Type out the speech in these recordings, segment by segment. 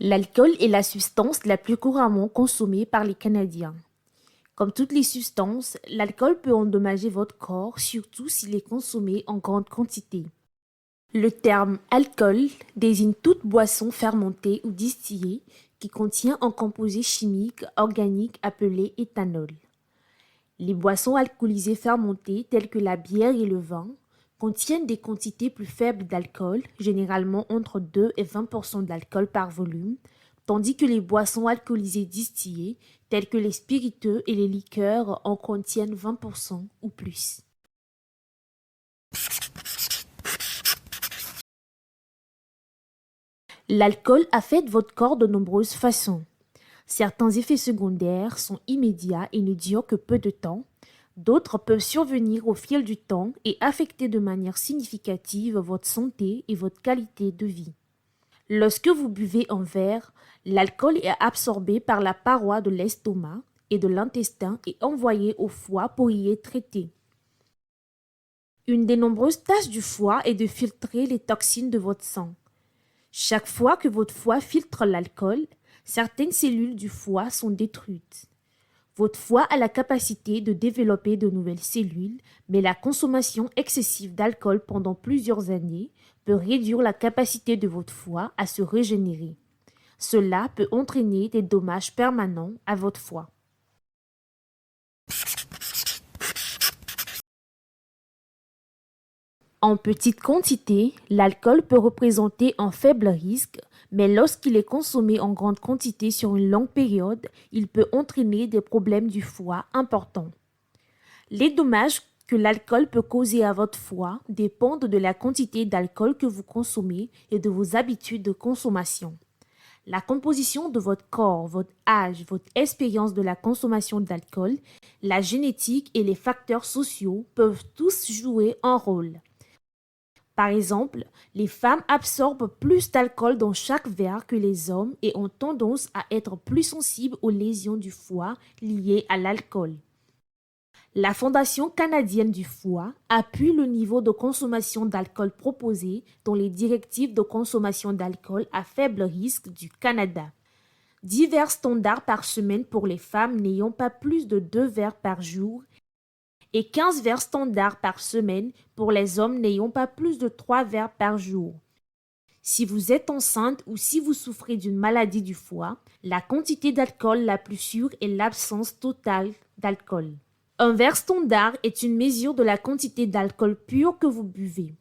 L'alcool est la substance la plus couramment consommée par les Canadiens. Comme toutes les substances, l'alcool peut endommager votre corps, surtout s'il est consommé en grande quantité. Le terme alcool désigne toute boisson fermentée ou distillée qui contient un composé chimique organique appelé éthanol. Les boissons alcoolisées fermentées telles que la bière et le vin contiennent des quantités plus faibles d'alcool, généralement entre 2 et 20% d'alcool par volume, tandis que les boissons alcoolisées distillées telles que les spiritueux et les liqueurs en contiennent 20% ou plus. L'alcool affecte votre corps de nombreuses façons. Certains effets secondaires sont immédiats et ne durent que peu de temps. D'autres peuvent survenir au fil du temps et affecter de manière significative votre santé et votre qualité de vie. Lorsque vous buvez un verre, l'alcool est absorbé par la paroi de l'estomac et de l'intestin et envoyé au foie pour y être traité. Une des nombreuses tâches du foie est de filtrer les toxines de votre sang. Chaque fois que votre foie filtre l'alcool, certaines cellules du foie sont détruites. Votre foie a la capacité de développer de nouvelles cellules, mais la consommation excessive d'alcool pendant plusieurs années peut réduire la capacité de votre foie à se régénérer. Cela peut entraîner des dommages permanents à votre foie. En petite quantité, l'alcool peut représenter un faible risque, mais lorsqu'il est consommé en grande quantité sur une longue période, il peut entraîner des problèmes du foie importants. Les dommages que l'alcool peut causer à votre foie dépendent de la quantité d'alcool que vous consommez et de vos habitudes de consommation. La composition de votre corps, votre âge, votre expérience de la consommation d'alcool, la génétique et les facteurs sociaux peuvent tous jouer un rôle. Par exemple, les femmes absorbent plus d'alcool dans chaque verre que les hommes et ont tendance à être plus sensibles aux lésions du foie liées à l'alcool. La Fondation canadienne du foie appuie le niveau de consommation d'alcool proposé dans les directives de consommation d'alcool à faible risque du Canada. Divers standards par semaine pour les femmes n'ayant pas plus de 2 verres par jour et 15 verres standards par semaine pour les hommes n'ayant pas plus de 3 verres par jour. Si vous êtes enceinte ou si vous souffrez d'une maladie du foie, la quantité d'alcool la plus sûre est l'absence totale d'alcool. Un verre standard est une mesure de la quantité d'alcool pur que vous buvez.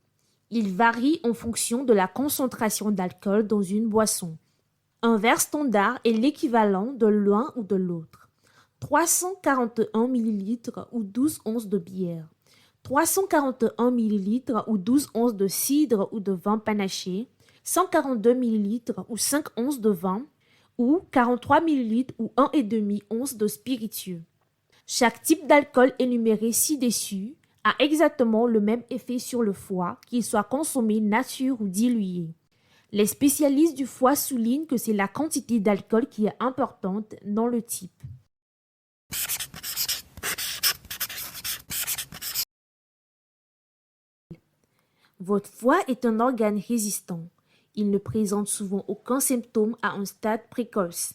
Il varie en fonction de la concentration d'alcool dans une boisson. Un verre standard est l'équivalent de l'un ou de l'autre. 341 ml ou 12 onces de bière, 341 ml ou 12 onces de cidre ou de vin panaché, 142 ml ou 5 onces de vin, ou 43 ml ou 1,5 onces de spiritueux. Chaque type d'alcool énuméré ci-dessus a exactement le même effet sur le foie, qu'il soit consommé nature ou dilué. Les spécialistes du foie soulignent que c'est la quantité d'alcool qui est importante dans le type. Votre foie est un organe résistant. Il ne présente souvent aucun symptôme à un stade précoce.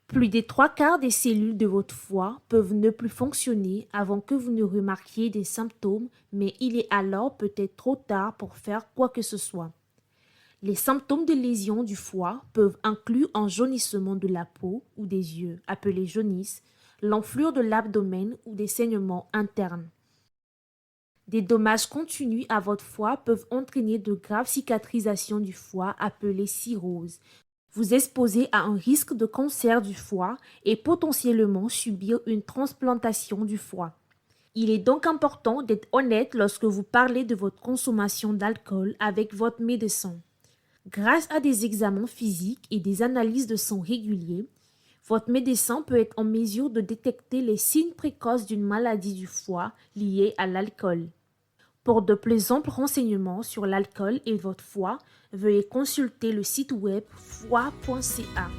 Plus des 3/4 des cellules de votre foie peuvent ne plus fonctionner avant que vous ne remarquiez des symptômes, mais il est alors peut-être trop tard pour faire quoi que ce soit. Les symptômes de lésions du foie peuvent inclure un jaunissement de la peau ou des yeux, appelé jaunisse, l'enflure de l'abdomen ou des saignements internes. Des dommages continus à votre foie peuvent entraîner de graves cicatrisations du foie appelées cirrhose, vous exposer à un risque de cancer du foie et potentiellement subir une transplantation du foie. Il est donc important d'être honnête lorsque vous parlez de votre consommation d'alcool avec votre médecin. Grâce à des examens physiques et des analyses de sang réguliers, votre médecin peut être en mesure de détecter les signes précoces d'une maladie du foie liée à l'alcool. Pour de plus amples renseignements sur l'alcool et votre foie, veuillez consulter le site web foie.ca.